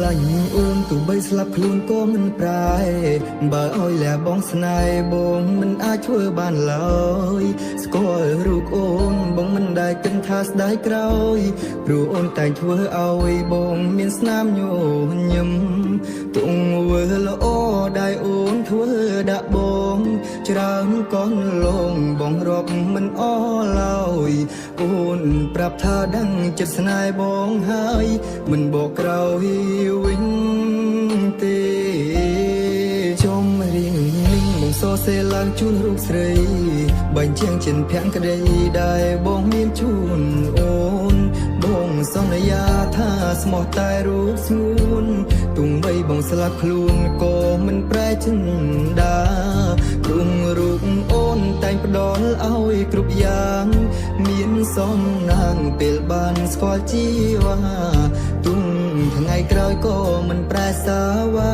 លាញ់អូនទោះបីស្លាប់ខ្លួនក៏មិនប្រែបើឲ្យលះបងស្នេហ៍បងមិនអាចធ្វើបានឡើយស្គាល់រូបអូនបងមិនដែលគិតថាស្ដាយក្រោយព្រោះអូនតែងធ្វើឲ្យបងមានស្នាមញញឹមទង្វើល្អដែលអូនធ្វើដាក់បងច្រើនកូនលងបងរាប់មិនអស់ឡើយអូនប្រាប់ថាដឹងចិត្តស្នេហ៍បងហើយមិនបកក្រោយវិញទេចំរៀងនឹងមកសរសេរឡើងជូនរូបស្រីបញ្ជាចិនភក្តីដែលបងមានជូនអូនបងសន្យាថាស្មោះតែរូបស្ងួនទុំបីបងស្លាប់ខ្លួនក៏មិនប្រែចិនដាព្រោះរូបអូនតែងផ្ដល់ឲ្យគ្រប់យ៉ាងមានសំណាងពេលបានស្គាល់ជីវ៉ាទុំថ្ងៃក្រោយក៏មិនប្រែសាវ៉ា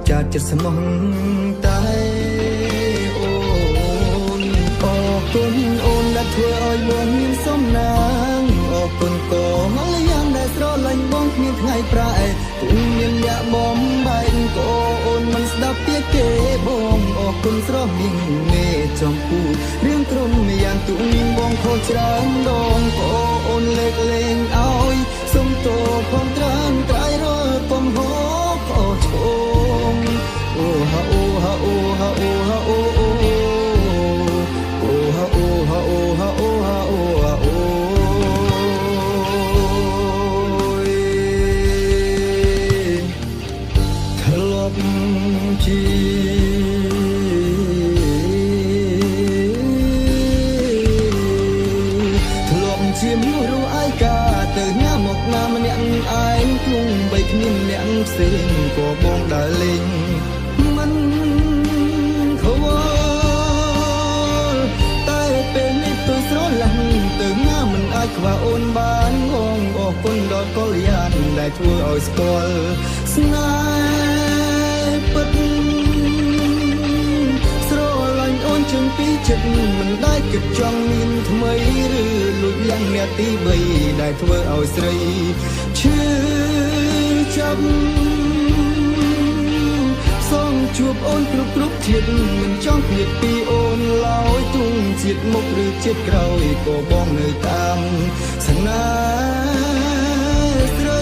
ចាត់ចិត្តស្មោះតែអូនអរគុណអូនដែលធ្វើឲ្យបងមានសំណាងអរគុណក៏មកយ៉ាងដែលស្រឡាញ់បងគ្មានថ្ងៃប្រែទុំមានអ្នកបំបែកក៏អូនមិនស្ដាប់ពីគេបងអរគុណស្រស់មានមេចំពូរឿងក្រុមយ៉ាងទុំបងខុសច្រើនដងក៏អូនលើកលែងឲ្យសុំទោសផងត្រាំត្រៃរកកំហុសខុសឆ្គងអូហាអូហាអូហាអូហាអូអូហាអូហាអូហាអូហាអូហាអូធ្លាប់ជាមនុស្សរស់ឯកាទៅញ៉ាំមកណាម្នាក់ឯងគង់បីគ្មានអ្នកផ្សេងក៏បងដើរលេងមិនខវល់តែពេលនេះទៅស្រឡាញ់ទៅណាមិនអាចខ្វះអូនបានងងអរគុណដល់កល្យានដែលធ្វើឲ្យស្គាល់ស្នេហ៍ពិតអូនជើងពីចិត្តមិនដែលគិតចង់មានថ្មីឬលួចយ៉ាងអ្នកទី3ដែលធ្វើឲ្យស្រីឈឺចាប់សូមជួបអូនគ្រប់ជាតិមិនចង់ឃ្លាតពីអូនឡើយទុំជាតិមុខឬជាតិក្រោយក៏បងនៅតាមស្នេហ៍ស្រី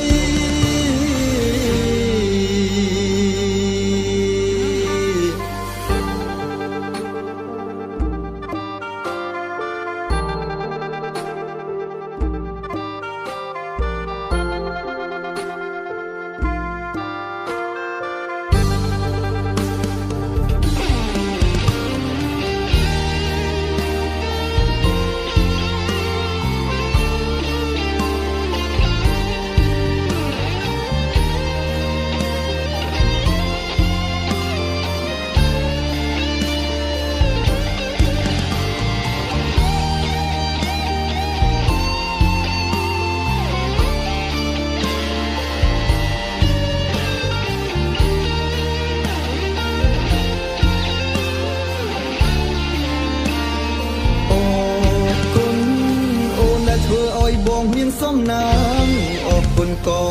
បងមានសំណាងអរគុណក៏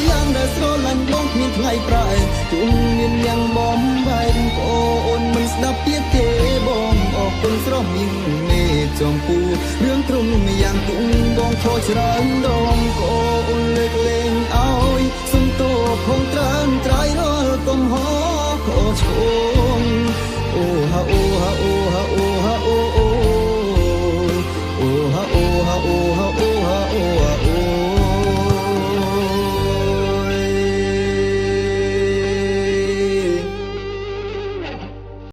យ៉ាងដែលស្រឡាញ់បងគ្មានថ្ងៃប្រែទុំមានយ៉ាងបំបែកក៏អូនមិនស្ដាប់ពីគេបងអរគុណស្រស់មានមេចំពូរឿងក្រុមយ៉ាងទុំបងខុសច្រើនដងក៏អូនលើកលែងឲ្យសុំទោសផងត្រាំត្រៃរាល់កំហុសខុសឆ្គងអូហាអូហាអូ